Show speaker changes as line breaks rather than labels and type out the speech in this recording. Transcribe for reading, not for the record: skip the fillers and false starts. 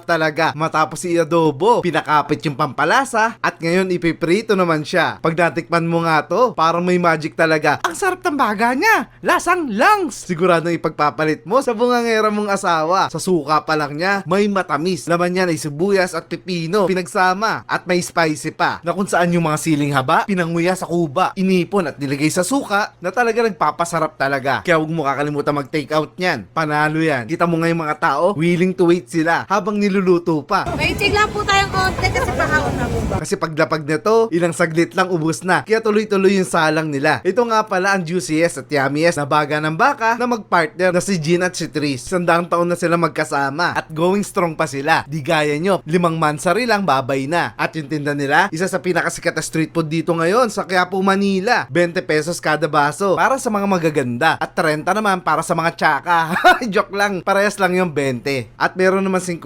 talaga. Matapos i-adobo, pinakapit yung pampalasa at ngayon ipiprito naman siya. Pag natikman mo nga to, parang may magic talaga. Ang sarap ng baga niya, lasang langs. Siguradong ipagpapalit mo sa bungangera mong asawa. Sa suka pa lang niya, may matamis. Laman niya ay sibuyas at pipino, pinagsama at may spicy pa. Na kung saan yung mga siling haba, pinanguya sa kuba, inipon at nilagay sa suka na talaga nagpapasarap talaga. Kaya huwag mo kakalimutan mag-take out niyan. Panalo yan. Kita mo nga yung mga tao, willing to wait sila habang niluluto pa.
Waiting lang po tayong konti kasi pahaon na po ba?
Kasi paglapag nito, ilang saglit lang ubos na. Kaya tuloy-tuloy yung salang nila. Ito nga pala ang juiciest at yummiest na baga ng baka na magpartner na si Jean at si Tris. 100 taon na sila magkasama at going strong pa sila. Di gaya nyo, 5 mansari lang babay na. At yung tinda nila, isa sa pinakasikat na street food dito ngayon sa Quiapo, Manila. 20 pesos kada baso para sa mga magaganda at 30 naman para sa mga tsaka. Joke lang, parehas lang yung 20. At meron naman 50